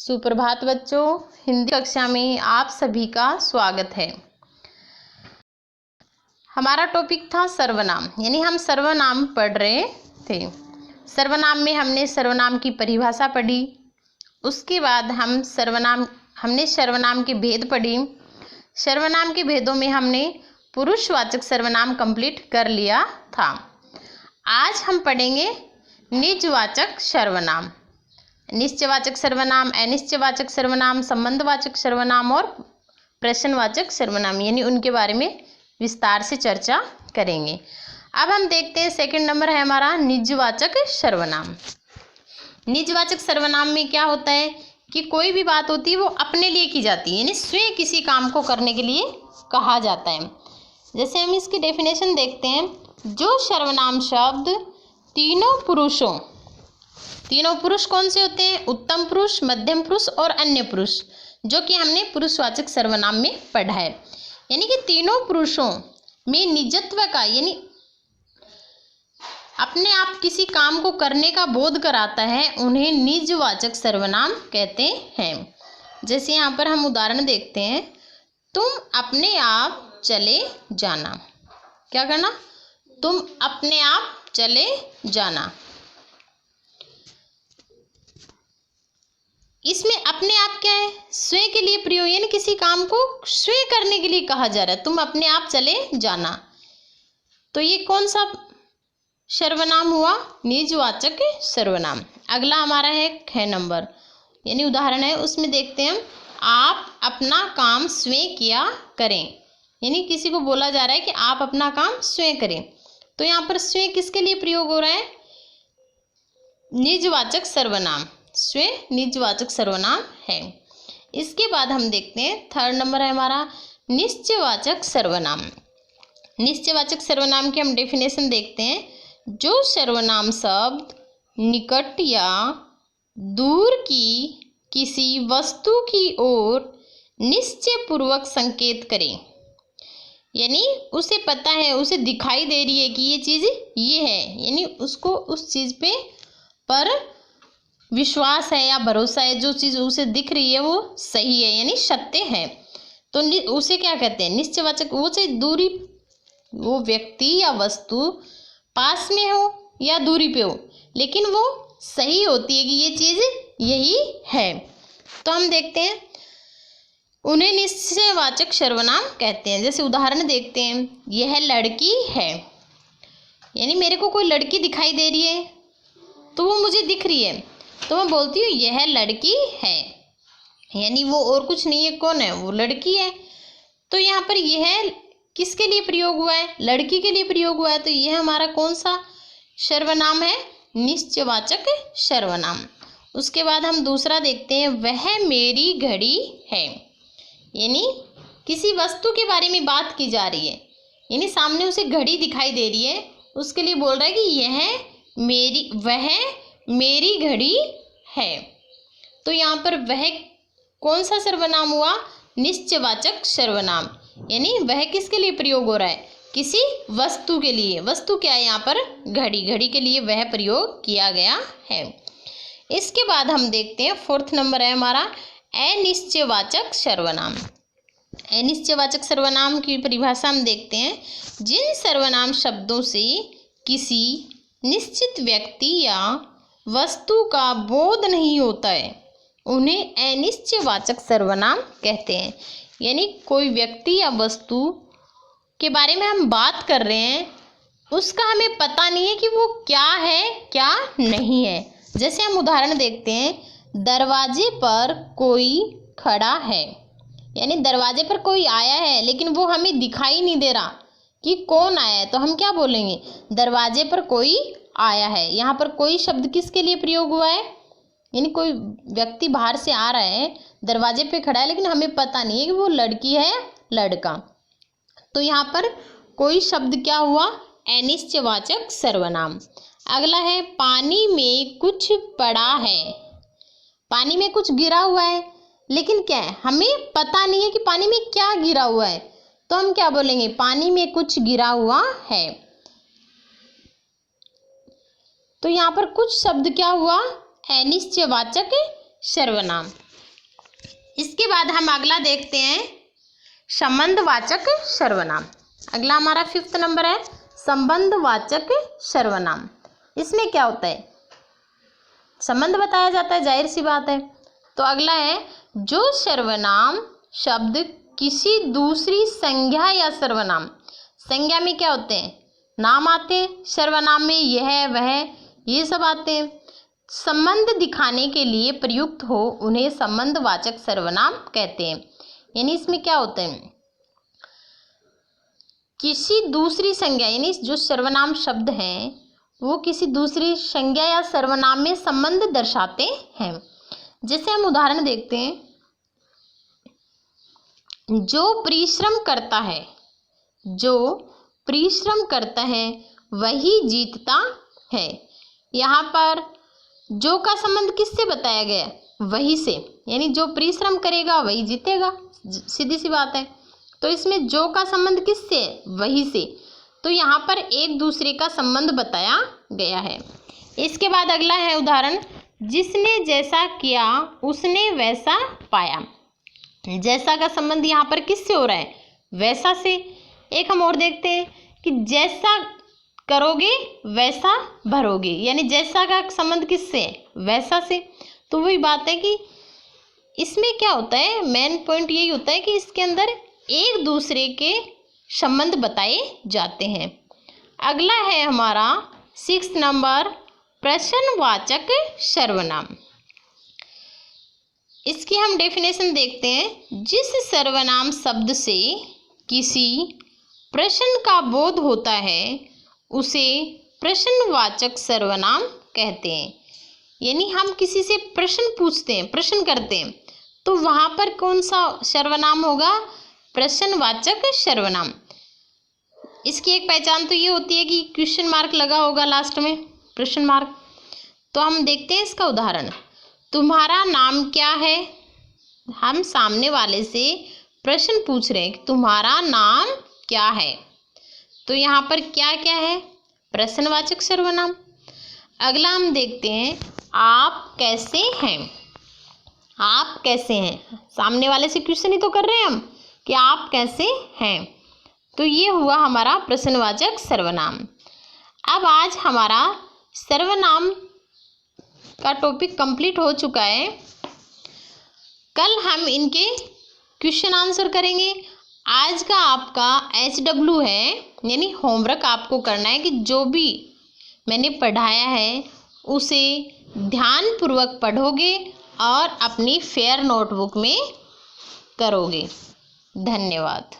सुप्रभात बच्चों, हिंदी कक्षा में आप सभी का स्वागत है। हमारा टॉपिक था सर्वनाम, यानी हम सर्वनाम पढ़ रहे थे। सर्वनाम में हमने सर्वनाम की परिभाषा पढ़ी, उसके बाद हमने सर्वनाम के भेद पढ़ी। सर्वनाम के भेदों में हमने पुरुषवाचक सर्वनाम कंप्लीट कर लिया था। आज हम पढ़ेंगे निजवाचक सर्वनाम, निश्चयवाचक सर्वनाम, अनिश्चयवाचक सर्वनाम, संबंधवाचक सर्वनाम और प्रश्नवाचक सर्वनाम, यानी उनके बारे में विस्तार से चर्चा करेंगे। अब हम देखते हैं, सेकंड नंबर है हमारा निजवाचक सर्वनाम। निजवाचक सर्वनाम में क्या होता है कि कोई भी बात होती है वो अपने लिए की जाती है, यानी स्वयं किसी काम को करने के लिए कहा जाता है। जैसे हम इसकी डेफिनेशन देखते हैं, जो सर्वनाम शब्द तीनों पुरुष कौन से होते हैं? उत्तम पुरुष, मध्यम पुरुष और अन्य पुरुष, जो कि हमने पुरुषवाचक सर्वनाम में पढ़ा है। यानी कि तीनों पुरुषों में निजत्व का, यानी अपने आप किसी काम को करने का बोध कराता है, उन्हें निजवाचक सर्वनाम कहते हैं। जैसे यहाँ पर हम उदाहरण देखते हैं, तुम अपने आप चले जाना। क्या करना? तुम अपने आप चले जाना। इसमें अपने आप क्या है? स्वयं के लिए प्रयोग, यानी किसी काम को स्वयं करने के लिए कहा जा रहा है, तुम अपने आप चले जाना। तो ये कौन सा सर्वनाम हुआ? निजवाचक सर्वनाम। अगला हमारा है 6 नंबर, यानी उदाहरण है, उसमें देखते हैं हम, आप अपना काम स्वयं किया करें। यानी किसी को बोला जा रहा है कि आप अपना काम स्वयं करें। तो यहाँ पर स्वयं किसके लिए प्रयोग हो रहा है? निजवाचक सर्वनाम, स्वयं निजवाचक सर्वनाम है। इसके बाद हम देखते हैं, 3rd नंबर है हमारा निश्चयवाचक सर्वनाम। निश्चयवाचक सर्वनाम की हम डेफिनेशन देखते हैं, जो सर्वनाम शब्द निकट या दूर की किसी वस्तु की ओर निश्चय पूर्वक संकेत करें। यानी उसे पता है, उसे दिखाई दे रही है कि ये चीज़ ये है, यानी उसको उस चीज़ पर विश्वास है या भरोसा है, जो चीज़ उसे दिख रही है वो सही है, यानी सत्य है। तो उसे क्या कहते हैं? निश्चयवाचक। वो चाहे दूरी, वो व्यक्ति या वस्तु पास में हो या दूरी पे हो, लेकिन वो सही होती है कि ये चीज़ यही है। तो हम देखते हैं, उन्हें निश्चयवाचक सर्वनाम कहते हैं। जैसे उदाहरण देखते हैं, यह लड़की है, यानी मेरे को कोई लड़की दिखाई दे रही है, तो वो मुझे दिख रही है, तो मैं बोलती हूँ यह लड़की है, यानी वो और कुछ नहीं है, कौन है? वो लड़की है। तो यहाँ पर यह किसके लिए प्रयोग हुआ है? लड़की के लिए प्रयोग हुआ है। तो यह हमारा कौन सा सर्वनाम है? निश्चयवाचक सर्वनाम। उसके बाद हम दूसरा देखते हैं, वह मेरी घड़ी है। यानी किसी वस्तु के बारे में बात की जा रही है, यानी सामने उसे घड़ी दिखाई दे रही है, उसके लिए बोल रहा है कि वह मेरी घड़ी है। तो यहाँ पर वह कौन सा सर्वनाम हुआ? निश्चयवाचक सर्वनाम। यानी वह किसके लिए प्रयोग हो रहा है? किसी वस्तु के लिए। वस्तु क्या है यहाँ पर? घड़ी। घड़ी के लिए वह प्रयोग किया गया है। इसके बाद हम देखते हैं, 4th नंबर है हमारा अनिश्चयवाचक सर्वनाम। अनिश्चयवाचक सर्वनाम की परिभाषा हम देखते हैं, जिन सर्वनाम शब्दों से किसी निश्चित व्यक्ति या वस्तु का बोध नहीं होता है, उन्हें अनिश्चयवाचक सर्वनाम कहते हैं। यानी कोई व्यक्ति या वस्तु के बारे में हम बात कर रहे हैं, उसका हमें पता नहीं है कि वो क्या है क्या नहीं है। जैसे हम उदाहरण देखते हैं, दरवाजे पर कोई खड़ा है, यानी दरवाजे पर कोई आया है, लेकिन वो हमें दिखाई नहीं दे रहा कि कौन आया है, तो हम क्या बोलेंगे? दरवाजे पर कोई आया है। यहाँ पर कोई शब्द किसके लिए प्रयोग हुआ है? यानी कोई व्यक्ति बाहर से आ रहा है, दरवाजे पे खड़ा है, लेकिन हमें पता नहीं है कि वो लड़की है लड़का। तो यहाँ पर कोई शब्द क्या हुआ? अनिश्चयवाचक सर्वनाम। अगला है, पानी में कुछ पड़ा है। पानी में कुछ गिरा हुआ है, लेकिन क्या है? हमें पता नहीं है कि पानी में क्या गिरा हुआ है, तो हम क्या बोलेंगे? पानी में कुछ गिरा हुआ है। तो यहाँ पर कुछ शब्द क्या हुआ? अनिश्चयवाचक सर्वनाम। इसके बाद हम अगला देखते हैं संबंधवाचक सर्वनाम। अगला हमारा 5th नंबर है संबंधवाचक सर्वनाम। इसमें क्या होता है, संबंध बताया जाता है, जाहिर सी बात है। तो अगला है जो सर्वनाम शब्द किसी दूसरी संज्ञा या सर्वनाम, संज्ञा में क्या होते हैं, नाम आते हैं, सर्वनाम में यह वह ये सब आते हैं, संबंध दिखाने के लिए प्रयुक्त हो उन्हें संबंधवाचक सर्वनाम कहते हैं। यानी इसमें क्या होता है, किसी दूसरी संज्ञा, यानी जो सर्वनाम शब्द हैं वो किसी दूसरी संज्ञा या सर्वनाम में संबंध दर्शाते हैं। जैसे हम उदाहरण देखते हैं, जो परिश्रम करता है, जो परिश्रम करता है वही जीतता है। यहाँ पर जो का संबंध किससे बताया गया, वही से, यानी जो परिश्रम करेगा वही जीतेगा, सीधी सी बात है। तो इसमें जो का संबंध किससे, वही से, तो यहाँ पर एक दूसरे का संबंध बताया गया है। इसके बाद अगला है उदाहरण, जिसने जैसा किया उसने वैसा पाया। जैसा का संबंध यहाँ पर किससे हो रहा है, वैसा से। एक हम और देखते हैं कि जैसा करोगे वैसा भरोगे, यानी जैसा का संबंध किससे है, वैसा से। तो वही बात है कि इसमें क्या होता है, मेन पॉइंट यही होता है कि इसके अंदर एक दूसरे के संबंध बताए जाते हैं। अगला है हमारा 6th नंबर प्रश्नवाचक सर्वनाम। इसकी हम डेफिनेशन देखते हैं, जिस सर्वनाम शब्द से किसी प्रश्न का बोध होता है उसे प्रश्नवाचक सर्वनाम कहते हैं। यानी हम किसी से प्रश्न पूछते हैं, प्रश्न करते हैं, तो वहाँ पर कौन सा सर्वनाम होगा, प्रश्नवाचक सर्वनाम। इसकी एक पहचान तो ये होती है कि क्वेश्चन मार्क लगा होगा लास्ट में, प्रश्न मार्क। तो हम देखते हैं इसका उदाहरण, तुम्हारा नाम क्या है। हम सामने वाले से प्रश्न पूछ रहे हैं कि तुम्हारा नाम क्या है, तो यहाँ पर क्या क्या है, प्रश्नवाचक सर्वनाम। अगला हम देखते हैं, आप कैसे हैं। आप कैसे हैं, सामने वाले से क्वेश्चन ही तो कर रहे हैं हम कि आप कैसे हैं, तो ये हुआ हमारा प्रश्नवाचक सर्वनाम। अब आज हमारा सर्वनाम का टॉपिक कंप्लीट हो चुका है। कल हम इनके क्वेश्चन आंसर करेंगे। आज का आपका HW है, यानी होमवर्क आपको करना है कि जो भी मैंने पढ़ाया है उसे ध्यानपूर्वक पढ़ोगे और अपनी फेयर नोटबुक में करोगे। धन्यवाद।